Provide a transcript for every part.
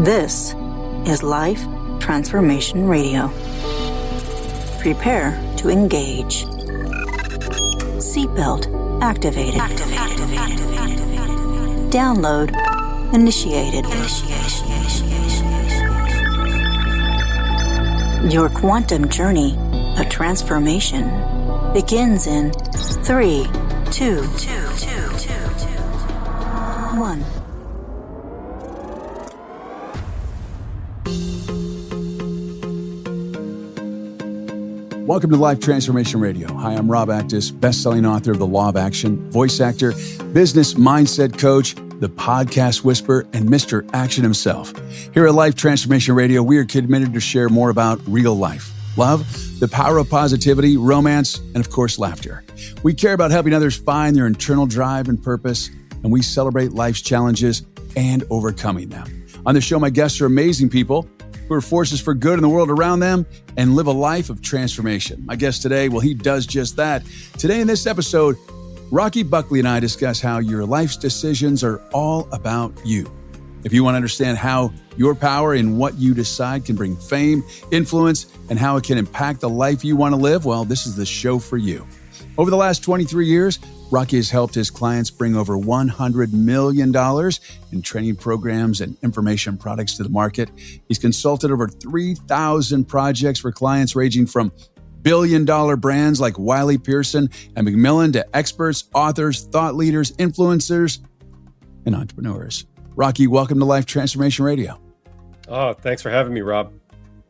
This is Life Transformation Radio. Prepare to engage. Seatbelt activated. Download initiated. Your quantum journey of transformation begins in 3, 2, 1. Welcome to Life Transformation Radio. Hi, I'm Rob Actis, best-selling author of The Law of Action, voice actor, business mindset coach, the podcast whisperer, and Mr. Action himself. Here at Life Transformation Radio, we are committed to share more about real life, love, the power of positivity, romance, and of course, laughter. We care about helping others find their internal drive and purpose, and we celebrate life's challenges and overcoming them. On the show, my guests are amazing people who are forces for good in the world around them and live a life of transformation. My guest today, well, he does just that. Today in this episode, Buckley and I discuss how your life's decisions are all about you. If you want to understand how your power in what you decide can bring fame, influence, and how it can impact the life you want to live, well, this is the show for you. Over the last 23 years, Rocky has helped his clients bring over $100 million in training programs and information products to the market. He's consulted over 3,000 projects for clients ranging from billion-dollar brands like Wiley Pearson and Macmillan to experts, authors, thought leaders, influencers, and entrepreneurs. Rocky, welcome to Life Transformation Radio. Oh, thanks for having me, Rob.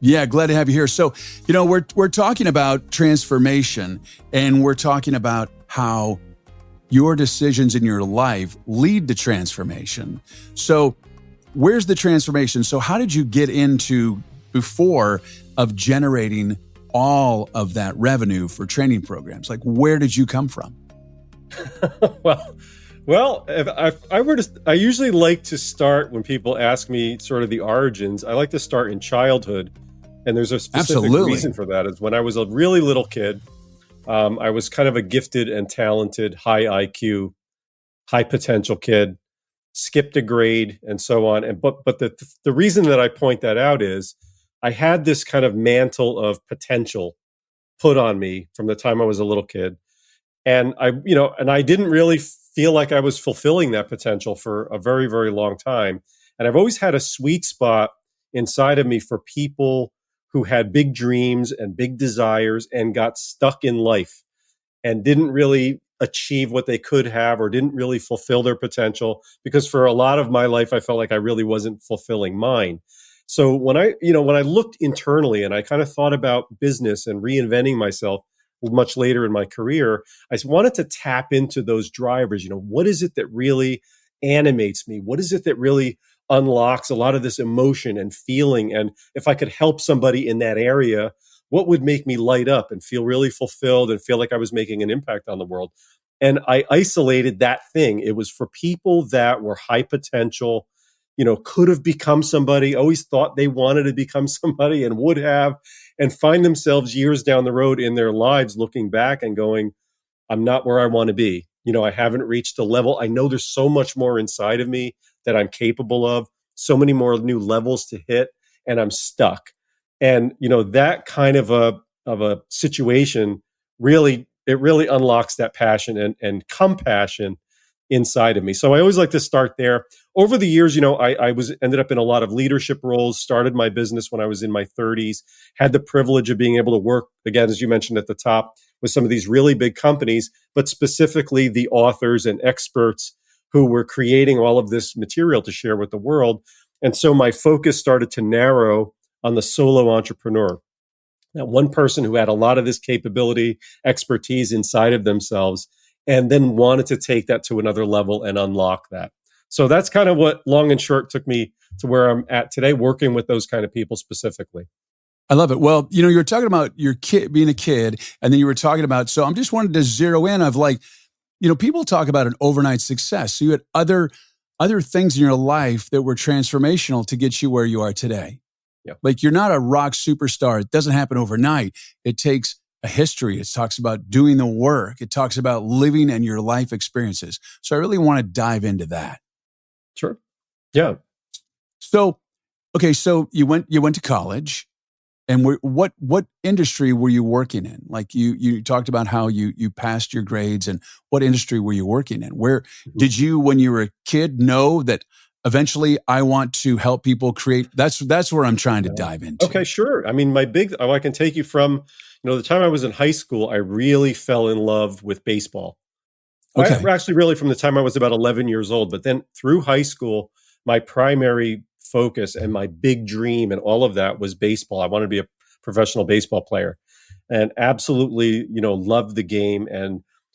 Yeah, glad to have you here. So, we're talking about transformation, and we're talking about how your decisions in your life lead to transformation. So where's the transformation? So how did you get into before of generating all of that revenue for training programs? Like, where did you come from? Well, if I were to, I usually like to start when people ask me sort of the origins. I like to start in childhood. And there's a specific reason for that. Is when I was a really little kid, I was kind of a gifted and talented, high IQ, high potential kid, skipped a grade and so on. But the reason that I point that out is I had this kind of mantle of potential put on me from the time I was a little kid. And I didn't really feel like I was fulfilling that potential for a very, very long time. And I've always had a sweet spot inside of me for people who had big dreams and big desires and got stuck in life and didn't really achieve what they could have or didn't really fulfill their potential, because for a lot of my life, I felt like I really wasn't fulfilling mine. So when I looked internally and I kind of thought about business and reinventing myself much later in my career, I wanted to tap into those drivers. What is it that really animates me? What is it that really unlocks a lot of this emotion and feeling? And if I could help somebody in that area, what would make me light up and feel really fulfilled and feel like I was making an impact on the world? And I isolated that thing. It was for people that were high potential, could have become somebody, always thought they wanted to become somebody and would have, and find themselves years down the road in their lives looking back and going, I'm not where I want to be. I haven't reached a level. I know there's so much more inside of me that I'm capable of, so many more new levels to hit, and I'm stuck. And, that kind of a situation really unlocks that passion and compassion inside of me. So I always like to start there. Over the years, I ended up in a lot of leadership roles, started my business when I was in my 30s, had the privilege of being able to work, again, as you mentioned at the top, with some of these really big companies, but specifically the authors and experts who were creating all of this material to share with the world. And so my focus started to narrow on the solo entrepreneur. That one person who had a lot of this capability, expertise inside of themselves, and then wanted to take that to another level and unlock that. So that's kind of what long and short took me to where I'm at today, working with those kind of people specifically. I love it. Well, you were talking about your kid being a kid, and then you were talking about, so I'm just wanted to zero in of like, people talk about an overnight success. So you had other things in your life that were transformational to get you where you are today. Yeah. Like, you're not a rock superstar. It doesn't happen overnight. It takes a history. It talks about doing the work. It talks about living and your life experiences. So I really want to dive into that. Sure. Yeah. So Okay, so you went to college, and what industry were you working in? Like you talked about how you passed your grades, and what industry were you working in? Where Mhm. did you, when you were a kid, know that eventually I want to help people create? That's where I'm trying to Yeah. dive Okay, into. sure. I mean, I can take you from, the time I was in high school, I really fell in love with baseball. Okay, Actually, really from the time I was about 11 years old, but then through high school, my primary focus and my big dream and all of that was baseball. I wanted to be a professional baseball player and absolutely, loved the game.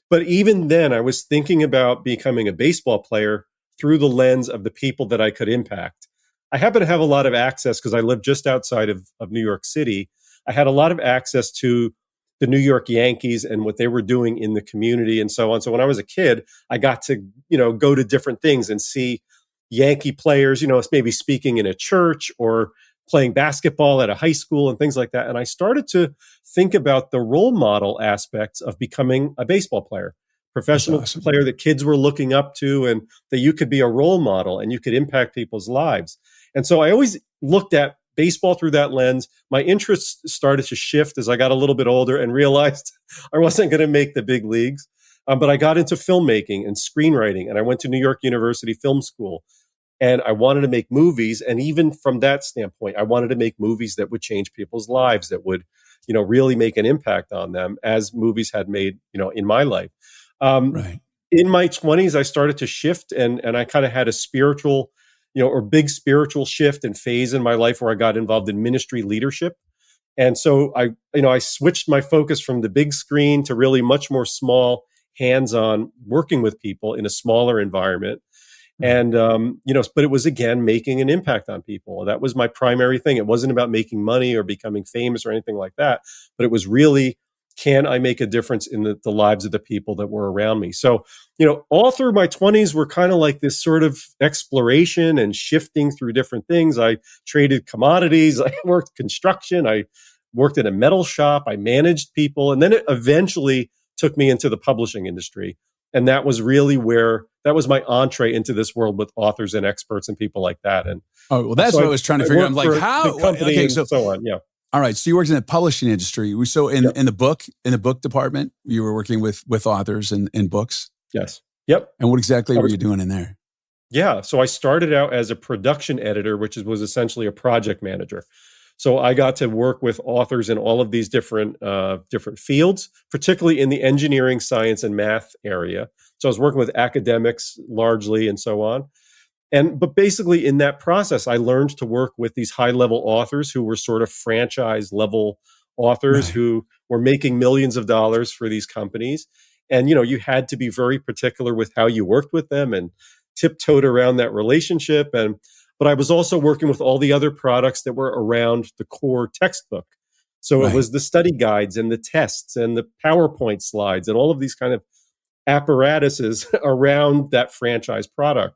But even then, I was thinking about becoming a baseball player through the lens of the people that I could impact. I happen to have a lot of access because I live just outside of New York City. I had a lot of access to the New York Yankees and what they were doing in the community and so on. So when I was a kid, I got to, go to different things and see Yankee players, maybe speaking in a church or playing basketball at a high school and things like that. And I started to think about the role model aspects of becoming a baseball player, that's professional awesome. player that kids were looking up to, and that you could be a role model and you could impact people's lives. And so I always looked at baseball through that lens. My interests started to shift as I got a little bit older and realized I wasn't going to make the big leagues. But I got into filmmaking and screenwriting, and I went to New York University Film School, and I wanted to make movies. And even from that standpoint, I wanted to make movies that would change people's lives, that would, really make an impact on them, as movies had made, in my life. Um, Right. in my 20s, I started to shift, and I kind of had a spiritual, or big spiritual shift and phase in my life where I got involved in ministry leadership. And so I switched my focus from the big screen to really much more small, hands-on, working with people in a smaller environment. Right. And but it was, again, making an impact on people. That was my primary thing. It wasn't about making money or becoming famous or anything like that, but it was really, can I make a difference in the lives of the people that were around me? So, all through my 20s were kind of like this sort of exploration and shifting through different things. I traded commodities, I worked construction, I worked in a metal shop, I managed people, and then it eventually took me into the publishing industry. And that was really where that was my entree into this world with authors and experts and people like that. And Oh, well, that's so what I I, was trying to I figure out. I'm worked like, for a how? big company Okay, and so so on. Yeah. all right, so you worked in the publishing industry. So Yep. in the book department, you were working with authors and in books. Yes. Yep. And what exactly I were was you doing in there? Yeah. So I started out as a production editor, which was essentially a project manager. So I got to work with authors in all of these different fields, particularly in the engineering, science, and math area. So I was working with academics largely and so on. But basically in that process, I learned to work with these high level authors who were sort of franchise level authors Right. who were making millions of dollars for these companies. And, you had to be very particular with how you worked with them and tiptoed around that relationship. But I was also working with all the other products that were around the core textbook. So it Right. was the study guides and the tests and the PowerPoint slides and all of these kind of apparatuses around that franchise product.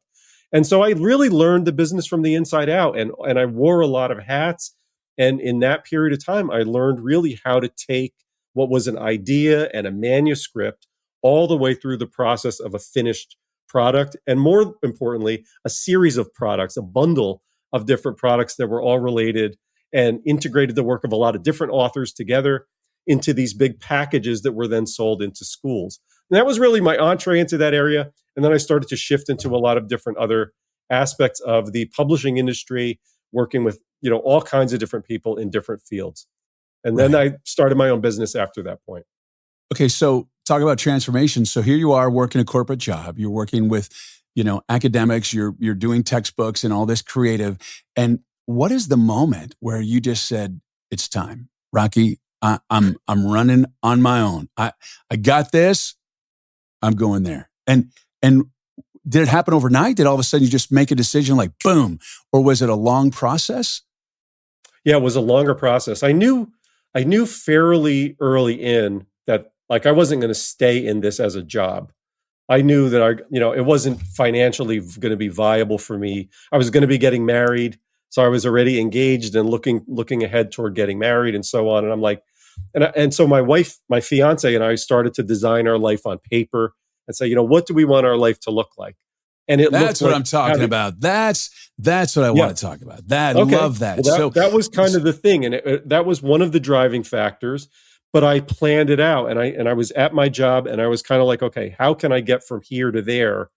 And so I really learned the business from the inside out, and I wore a lot of hats. And in that period of time, I learned really how to take what was an idea and a manuscript all the way through the process of a finished product. And more importantly, a series of products, a bundle of different products that were all related and integrated the work of a lot of different authors together into these big packages that were then sold into schools. And that was really my entree into that area. And then I started to shift into a lot of different other aspects of the publishing industry, working with, all kinds of different people in different fields. And then Right. I started my own business after that point. Okay, so talk about transformation. So here you are working a corporate job. You're working with, academics. You're doing textbooks and all this creative. And what is the moment where you just said, "It's time, Rocky. I'm running on my own. I got this. I'm going there." And did it happen overnight? Did all of a sudden you just make a decision like boom, or was it a long process? Yeah, it was a longer process. I knew fairly early in that, like, I wasn't going to stay in this as a job. I knew that it wasn't financially going to be viable for me. I was going to be getting married, so I was already engaged and looking ahead toward getting married and so on. And I'm like, and so my wife, my fiance, and I started to design our life on paper and say, what do we want our life to look like? And it That's looked what like I'm talking about. That's what I want to talk about. That Okay. love that. Well, that was kind of the thing, and that was one of the driving factors. But I planned it out, and I was at my job, and I was kind of like, okay, how can I get from here to there?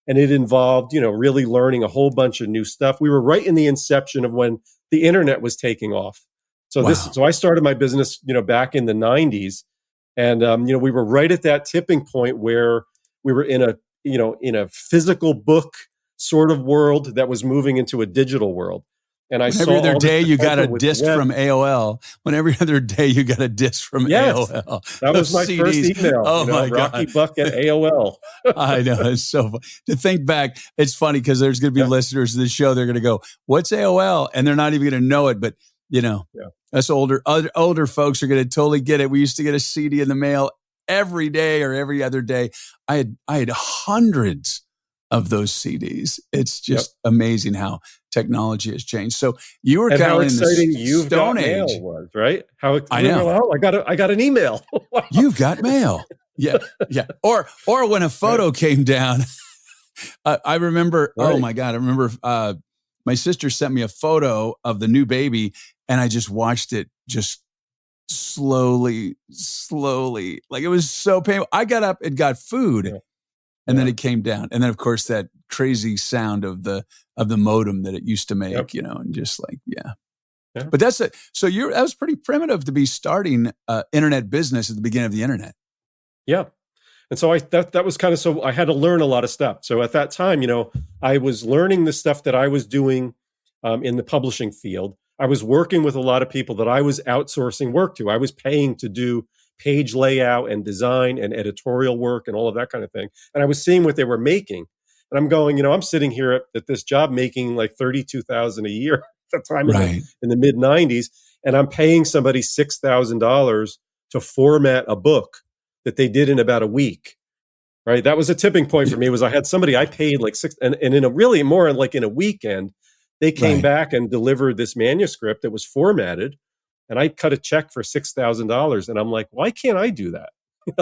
And it involved, really learning a whole bunch of new stuff. We were right in the inception of when the internet was taking off. So I started my business, back in the 90s, and we were right at that tipping point where we were in a physical book sort of world that was moving into a digital world. And I when saw every other all this day you got a potential with the disc web. from AOL. When every other day you got a disc from Yes, AOL. that was Those my first CDs. email. Oh my Rocky God. Buck at AOL. I know. It's so fun. To think back, it's funny because there's going to be listeners to this show. They're going to go, what's AOL? And they're not even going to know it. But, us older folks are going to totally get it. We used to get a CD in the mail every day or every other day. I had hundreds of those CDs. It's just amazing how technology has changed. So you were kind of in the Stone Age. Mail was, right? I know. Oh, I got an email. Wow. You've got mail. Yeah. Or when a photo came down, I remember. Right. Oh my God! I remember my sister sent me a photo of the new baby, and I just watched it just slowly. Like it was so painful. I got up and got food, and then it came down, and then of course that crazy sound of the modem that it used to make, and just like But that's it. So that was pretty primitive to be starting internet business at the beginning of the internet. Yeah. And so that was kind of, so I had to learn a lot of stuff. So at that time, I was learning the stuff that I was doing in the publishing field. I was working with a lot of people that I was outsourcing work to. I was paying to do page layout and design and editorial work and all of that kind of thing. And I was seeing what they were making. And I'm going, I'm sitting here at this job making like $32,000 a year at the time in the mid 90s. And I'm paying somebody $6,000 to format a book that they did in about a week, right? That was a tipping point for me. Was I had somebody I paid like and in a really more like in a weekend, they came back and delivered this manuscript that was formatted, and I cut a check for $6,000, and I'm like, why can't I do that?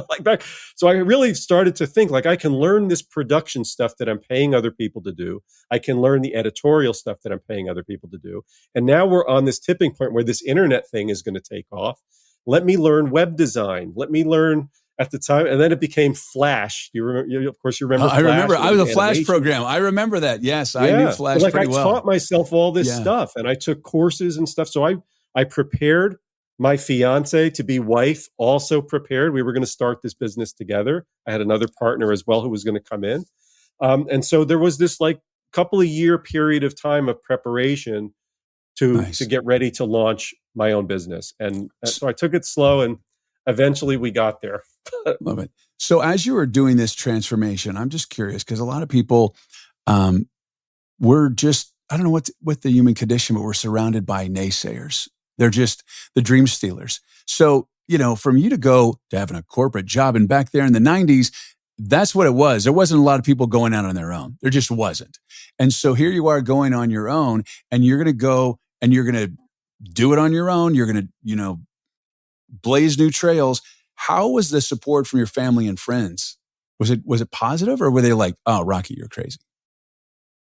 Like that. So I really started to think like I can learn this production stuff that I'm paying other people to do. I can learn the editorial stuff that I'm paying other people to do. And now we're on this tipping point where this internet thing is going to take off. Let me learn web design. Let me learn. At the time, and then it became Flash. You remember? Of course, you remember. Flash. I remember. I was a Flash program. I remember that. Yes, I knew Flash pretty well. I taught myself all this stuff, and I took courses and stuff. So I prepared my fiance to be wife. Also prepared. We were going to start this business together. I had another partner as well who was going to come in, and so there was this like couple of year period of time of preparation to get ready to launch my own business. And so I took it slow, and eventually we got there. Love it. So as you were doing this transformation, I'm just curious because a lot of people we're just, I don't know what the human condition, but we're surrounded by naysayers. They're just the dream stealers. So, from you to go to having a corporate job, and back there in the 90s, that's what it was. There wasn't a lot of people going out on their own. There just wasn't. And so here you are going on your own, and you're going to go and you're going to do it on your own. You're going to, blaze new trails. How was the support from your family and friends? Was it positive, or were they like, "Oh, Rocky, you're crazy"?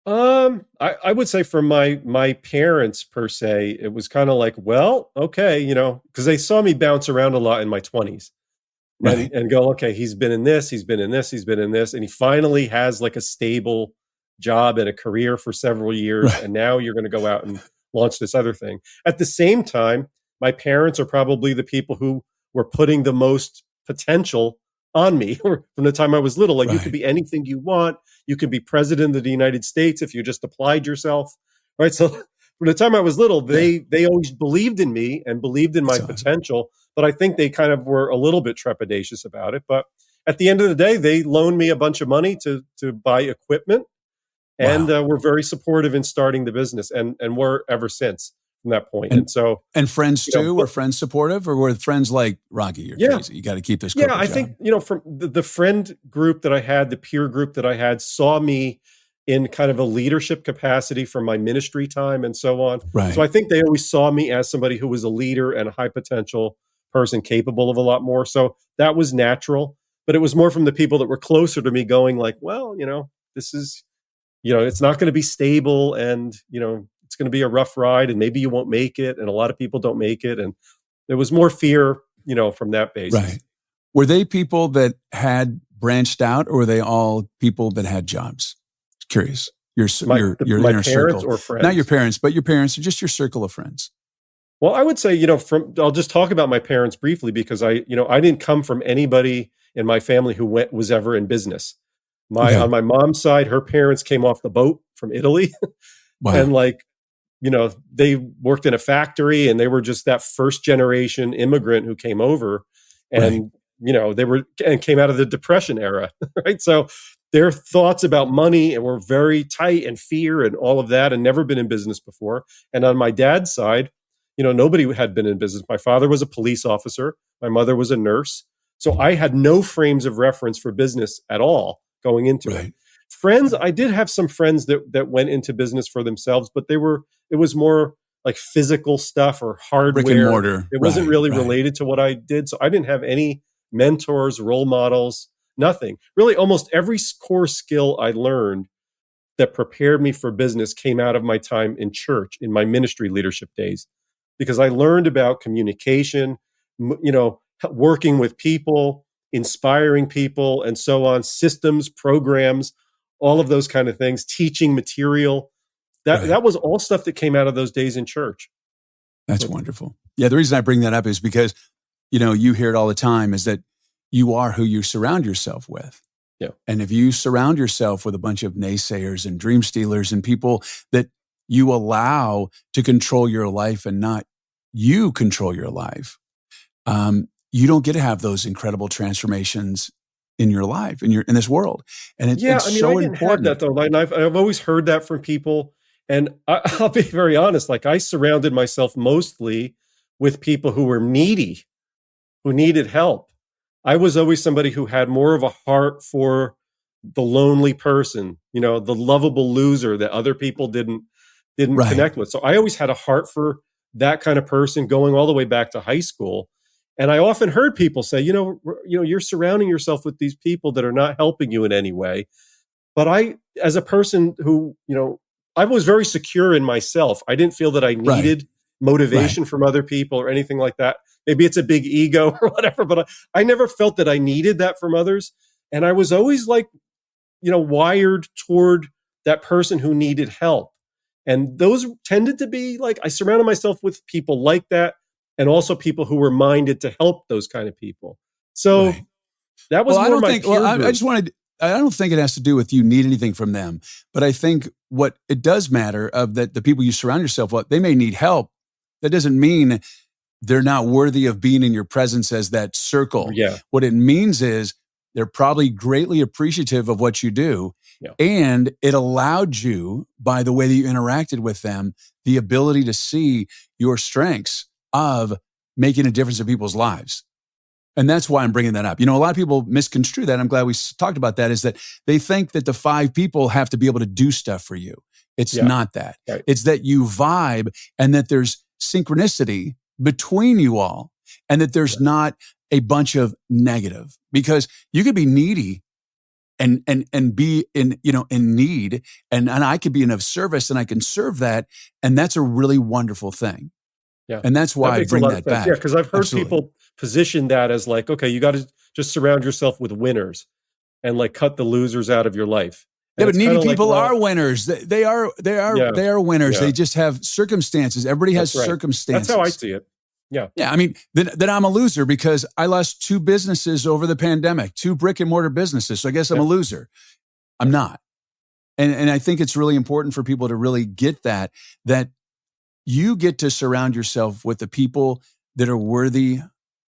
I would say from my parents per se, it was kind of like, well, okay, because they saw me bounce around a lot in my 20s, and go, okay, he's been in this, he's been in this, he's been in this, and he finally has like a stable job and a career for several years, and now you're going to go out and launch this other thing. At the same time, my parents are probably the people who were putting the most potential on me from the time I was little. Like, you could be anything you want. You could be president of the United States if you just applied yourself, right? So from the time I was little, they always believed in me and believed in my potential. But I think they kind of were a little bit trepidatious about it. But at the end of the day, they loaned me a bunch of money to buy equipment, and were very supportive in starting the business, and were ever since. From that point. And so, and friends too, were friends supportive, or were friends like, Rocky, you're crazy, you got to keep this corporate job? I think, from the friend group that I had, the peer group that I had, saw me in kind of a leadership capacity from my ministry time and so on. So I think they always saw me as somebody who was a leader and a high potential person, capable of a lot more. So that was natural, but it was more from the people that were closer to me going like, well, this is, it's not going to be stable, and, it's going to be a rough ride, and maybe you won't make it. And a lot of people don't make it. And there was more fear, from that basis. Right. Were they people that had branched out, or were they all people that had jobs? Curious. Your My inner parents circle. or friends? Not your parents, but your parents, or just your circle of friends. Well, I would say, I'll just talk about my parents briefly, because I didn't come from anybody in my family who was ever in business. Okay. On my mom's side, her parents came off the boat from Italy. Wow. And they worked in a factory, and they were just that first generation immigrant who came over, and, and came out of the Depression era. Right. So their thoughts about money were very tight, and fear and all of that, and never been in business before. And on my dad's side, nobody had been in business. My father was a police officer. My mother was a nurse. So I had no frames of reference for business at all going into it. Friends, I did have some friends that went into business for themselves, but it was more like physical stuff or hardware. Brick and mortar. It wasn't really related to what I did. So I didn't have any mentors, role models, nothing. Really, almost every core skill I learned that prepared me for business came out of my time in church, in my ministry leadership days, because I learned about communication, working with people, inspiring people, and so on, systems, programs, all of those kind of things, teaching material. That was all stuff that came out of those days in church. That's wonderful. Yeah, the reason I bring that up is because, you hear it all the time, is that you are who you surround yourself with. Yeah. And if you surround yourself with a bunch of naysayers and dream stealers and people that you allow to control your life and not you control your life, you don't get to have those incredible transformations in your life, in this world. And it's so I didn't important. have that though. And I've always heard that from people. And I'll be very honest, I surrounded myself mostly with people who were needy, who needed help. I was always somebody who had more of a heart for the lonely person, the lovable loser that other people didn't connect with. So I always had a heart for that kind of person, going all the way back to high school. And I often heard people say, you're surrounding yourself with these people that are not helping you in any way. But I, as a person who, I was very secure in myself. I didn't feel that I needed motivation from other people or anything like that. Maybe it's a big ego or whatever, but I never felt that I needed that from others. And I was always wired toward that person who needed help. And those tended to be I surrounded myself with people like that, and also people who were minded to help those kind of people. So that was more my peer group. I don't think it has to do with you need anything from them, but I think what it does matter of that the people you surround yourself with, they may need help. That doesn't mean they're not worthy of being in your presence as that circle. Yeah. What it means is they're probably greatly appreciative of what you do. Yeah. And it allowed you, by the way that you interacted with them, the ability to see your strengths of making a difference in people's lives. And that's why I'm bringing that up. A lot of people misconstrue that. I'm glad we talked about that, is that they think that the 5 people have to be able to do stuff for you. It's not that. Right. It's that you vibe, and that there's synchronicity between you all, and that there's not a bunch of negative, because you could be needy and be in need, and I could be of service, and I can serve that. And that's a really wonderful thing. Yeah. And that's why I bring that back. Yeah, because I've heard people position that as okay, you got to just surround yourself with winners and cut the losers out of your life. And but needy people are winners. They are winners. Yeah. They just have circumstances. Everybody has circumstances. That's how I see it. Yeah. Yeah. I mean, then I'm a loser because I lost 2 businesses over the pandemic, 2 brick and mortar businesses. So I guess I'm a loser. I'm not. And I think it's really important for people to really get that you get to surround yourself with the people that are worthy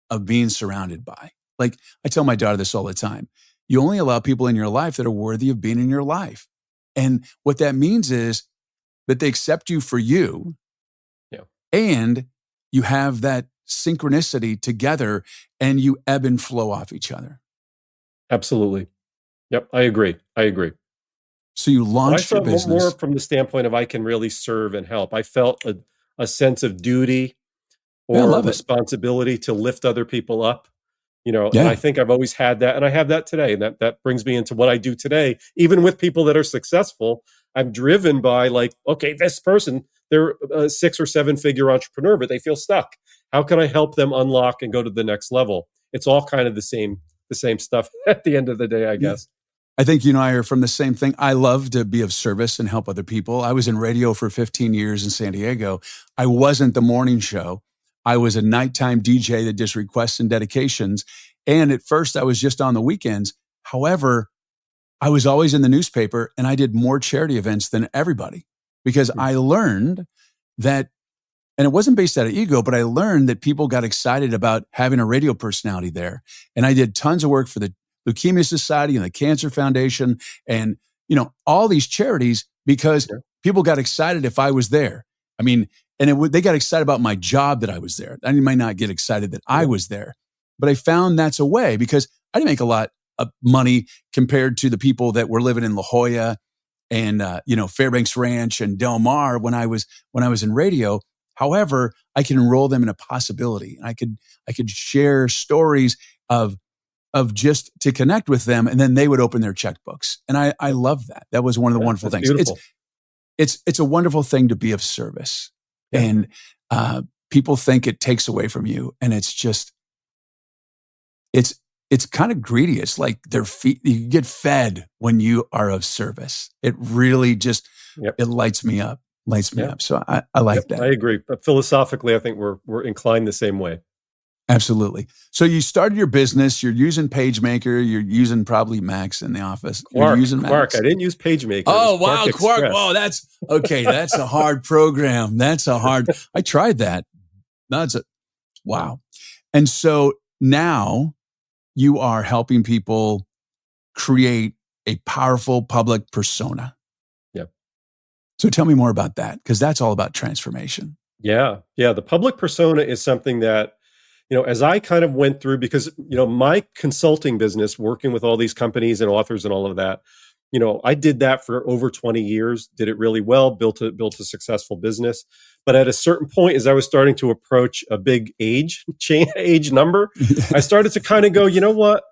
of being surrounded by. I tell my daughter this all the time. You only allow people in your life that are worthy of being in your life. And what that means is that they accept you for you. Yeah. And you have that synchronicity together, and you ebb and flow off each other. Absolutely. Yep. I agree. So you launched your business. More from the standpoint of I can really serve and help. I felt a sense of duty or responsibility to lift other people up, and I think I've always had that, and I have that today. And that brings me into what I do today. Even with people that are successful, I'm driven by like, okay, this person, they're a 6 or 7 figure entrepreneur, but they feel stuck. How can I help them unlock and go to the next level? It's all kind of the same stuff at the end of the day, I guess. I think you and I are from the same thing. I love to be of service and help other people. I was in radio for 15 years in San Diego. I wasn't the morning show. I was a nighttime DJ that just requests and dedications. And at first I was just on the weekends. However, I was always in the newspaper and I did more charity events than everybody because I learned that, and it wasn't based out of ego, but I learned that people got excited about having a radio personality there. And I did tons of work for the Leukemia Society and the Cancer Foundation and, all these charities because people got excited if I was there. I mean, and they got excited about my job that I was there. I might not get excited that I was there, but I found that's a way because I didn't make a lot of money compared to the people that were living in La Jolla and, Fairbanks Ranch and Del Mar when I was in radio. However, I can enroll them in a possibility. I could share stories of just to connect with them, and then they would open their checkbooks. And I love that. That was one of the wonderful things. Beautiful. It's a wonderful thing to be of service. Yeah. And people think it takes away from you. And it's just, it's kind of greedy. It's like you get fed when you are of service. It really just, it lights me up. So I like that. I agree. But philosophically, I think we're inclined the same way. Absolutely. So you started your business. You're using PageMaker. You're using probably Macs in the office. Quark. You're using Macs. I didn't use PageMaker. Oh, wow. Quark. Whoa, that's okay. That's a hard program. I tried that. Wow. And so now you are helping people create a powerful public persona. Yep. So tell me more about that, because that's all about transformation. Yeah. The public persona is something that, as I kind of went through, because, my consulting business, working with all these companies and authors and all of that, I did that for over 20 years, did it really well, built a successful business. But at a certain point, as I was starting to approach a big age number, I started to kind of go, you know what?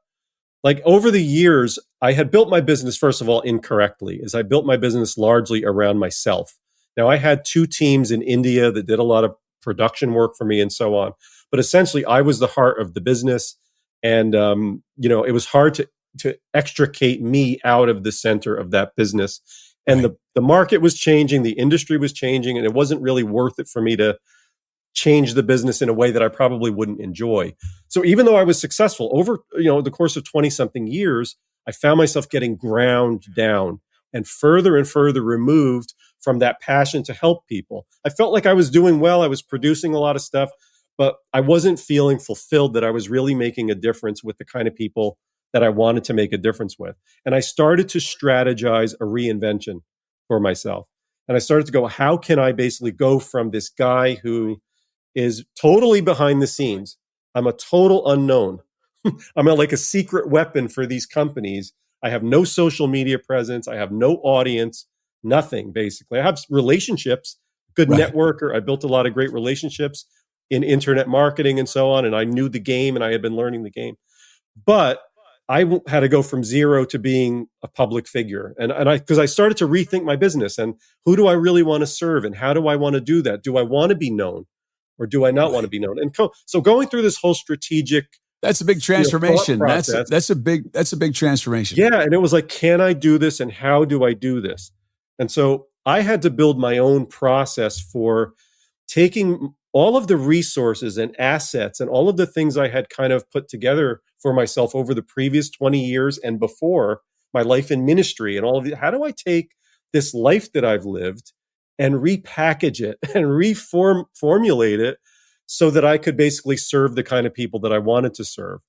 Like over the years, I had built my business, first of all, incorrectly, as I built my business largely around myself. Now, I had 2 teams in India that did a lot of production work for me and so on. But essentially, I was the heart of the business. And, it was hard to extricate me out of the center of that business. And the market was changing, the industry was changing, and it wasn't really worth it for me to change the business in a way that I probably wouldn't enjoy. So even though I was successful over, the course of 20-something years, I found myself getting ground down and further removed from that passion to help people. I felt like I was doing well. I was producing a lot of stuff, but I wasn't feeling fulfilled that I was really making a difference with the kind of people that I wanted to make a difference with. And I started to strategize a reinvention for myself. And I started to go, how can I basically go from this guy who is totally behind the scenes? I'm a total unknown. I'm like a secret weapon for these companies. I have no social media presence. I have no audience, nothing, basically. I have relationships, good networker. I built a lot of great relationships in internet marketing and so on. And I knew the game and I had been learning the game. But I had to go from zero to being a public figure. And because I started to rethink my business and who do I really want to serve and how do I want to do that? Do I want to be known or do I not want to be known? And so going through this whole strategic, that's a big transformation. That's a big transformation. Yeah. And it was like, can I do this? And how do I do this? And so I had to build my own process for taking all of the resources and assets and all of the things I had kind of put together for myself over the previous 20 years and before, my life in ministry and all of it. How do I take this life that I've lived and repackage it and reformulate it so that I could basically serve the kind of people that I wanted to serve?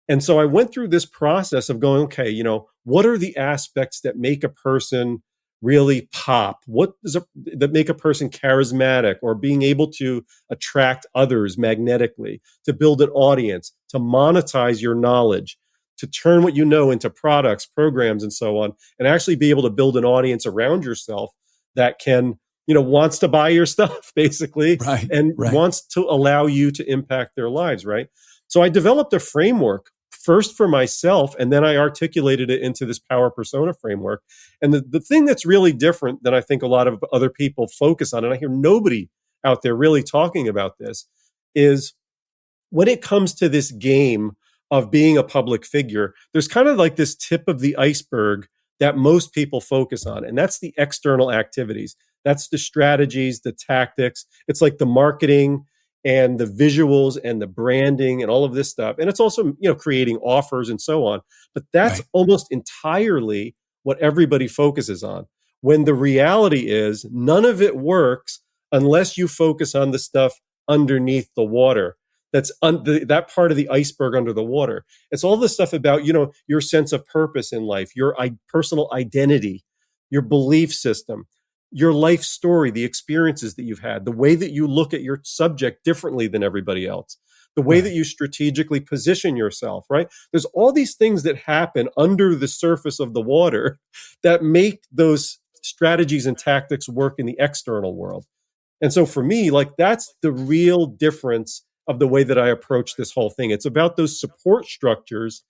And so I went through this process of going, okay, what are the aspects that make a person really pop? That make a person charismatic or being able to attract others magnetically, to build an audience, to monetize your knowledge, to turn what you know into products, programs, and so on, and actually be able to build an audience around yourself that can, wants to buy your stuff, basically, wants to allow you to impact their lives, right? So I developed a framework first for myself, and then I articulated it into this power persona framework. And the thing that's really different than I think a lot of other people focus on, and I hear nobody out there really talking about this, is when it comes to this game of being a public figure, there's kind of like this tip of the iceberg that most people focus on, and that's the external activities. That's the strategies, the tactics. It's like the marketing and the visuals and the branding and all of this stuff. And it's also, creating offers and so on. But that's almost entirely what everybody focuses on. When the reality is none of it works unless you focus on the stuff underneath the water. That's that part of the iceberg under the water. It's all the stuff about, your sense of purpose in life, your personal identity, your belief system, your life story, the experiences that you've had, the way that you look at your subject differently than everybody else, the way that you strategically position yourself, right? There's all these things that happen under the surface of the water that make those strategies and tactics work in the external world. And so for me, like, that's the real difference of the way that I approach this whole thing. It's about those support structures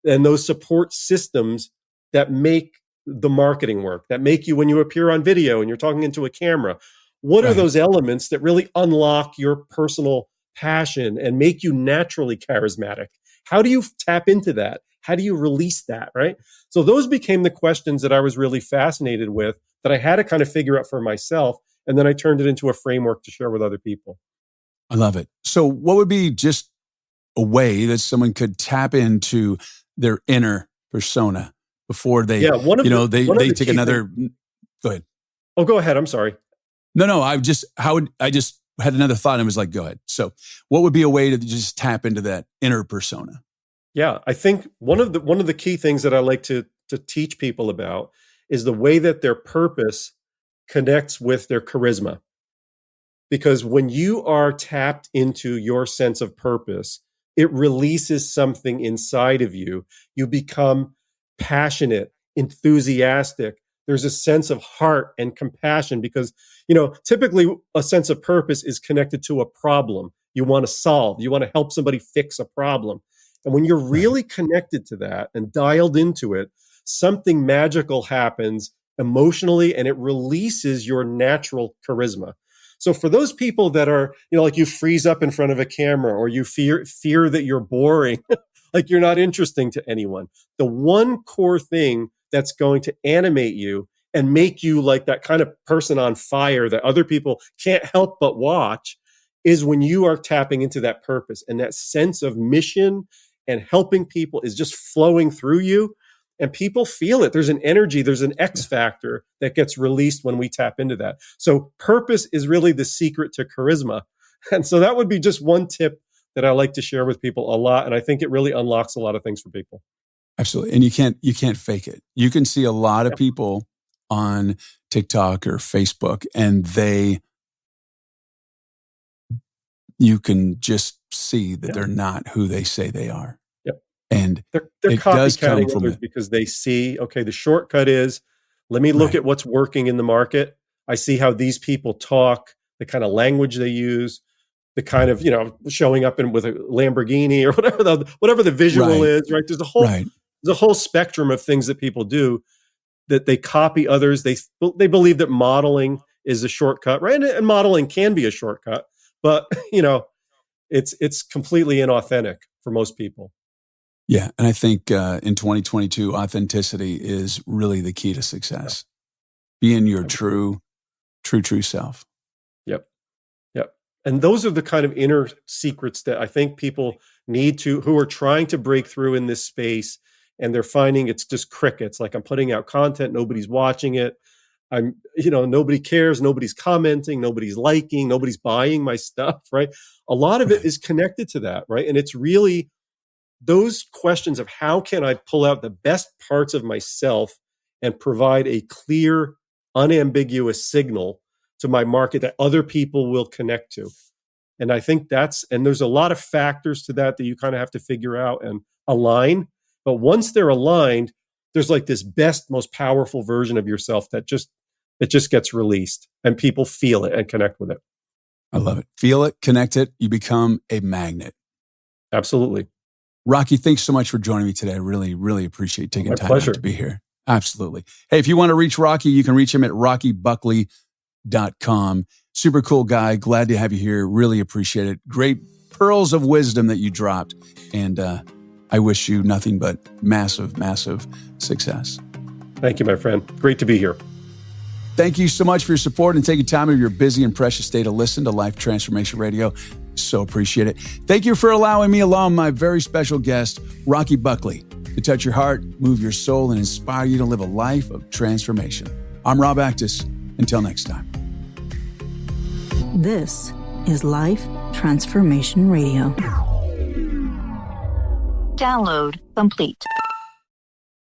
and those support systems that make the marketing work, that make you, when you appear on video and you're talking into a camera, what are those elements that really unlock your personal passion and make you naturally charismatic? How do you tap into that? How do you release that, right? So those became the questions that I was really fascinated with, that I had to kind of figure out for myself. And then I turned it into a framework to share with other people. I love it. So what would be just a way that someone could tap into their inner persona before they, they take another, go ahead. Oh, go ahead. I'm sorry. No, I just had another thought and was like, go ahead. So what would be a way to just tap into that inner persona? Yeah, I think one of the key things that I like to teach people about is the way that their purpose connects with their charisma. Because when you are tapped into your sense of purpose, it releases something inside of you. You become passionate, enthusiastic. There's a sense of heart and compassion because, typically a sense of purpose is connected to a problem you want to solve. You want to help somebody fix a problem. And when you're really connected to that and dialed into it, something magical happens emotionally and it releases your natural charisma. So for those people that are, like you freeze up in front of a camera or you fear that you're boring, like you're not interesting to anyone, the one core thing that's going to animate you and make you like that kind of person on fire that other people can't help but watch is when you are tapping into that purpose, and that sense of mission and helping people is just flowing through you. And people feel it. There's an energy, there's an X factor that gets released when we tap into that. So purpose is really the secret to charisma. And so that would be just one tip that I like to share with people a lot. And I think it really unlocks a lot of things for people. Absolutely. And you can't fake it. You can see a lot of people on TikTok or Facebook, and you can just see that they're not who they say they are. And they're copycatting others because they see, okay, the shortcut is, let me look at what's working in the market. I see how these people talk, the kind of language they use, the kind of, showing up with a Lamborghini or whatever the visual is, right? There's a whole spectrum of things that people do that they copy others. They believe that modeling is a shortcut, right? And modeling can be a shortcut, but it's completely inauthentic for most people. Yeah. And I think in 2022, authenticity is really the key to success. Being your true self. Yep. And those are the kind of inner secrets that I think people who are trying to break through in this space, and they're finding it's just crickets. Like, I'm putting out content, nobody's watching it. Nobody cares, nobody's commenting, nobody's liking, nobody's buying my stuff, right? A lot of it is connected to that, right? And it's really those questions of how can I pull out the best parts of myself and provide a clear, unambiguous signal to my market that other people will connect to. And I think and there's a lot of factors to that you kind of have to figure out and align. But once they're aligned, there's like this best, most powerful version of yourself that just gets released, and people feel it and connect with it. I love it. Feel it, connect it. You become a magnet. Absolutely. Rocky, thanks so much for joining me today. I really, really appreciate taking My time pleasure. out to be here. Absolutely. Hey, if you want to reach Rocky, you can reach him at rockybuckley.com. Super cool guy. Glad to have you here. Really appreciate it. Great pearls of wisdom that you dropped. And I wish you nothing but massive, massive success. Thank you, my friend. Great to be here. Thank you so much for your support and taking time out of your busy and precious day to listen to Life Transformation Radio. So appreciate it. Thank you for allowing me, along my very special guest, Rocky Buckley, to touch your heart, move your soul, and inspire you to live a life of transformation. I'm Rob Actis. Until next time. This is Life Transformation Radio. Download complete.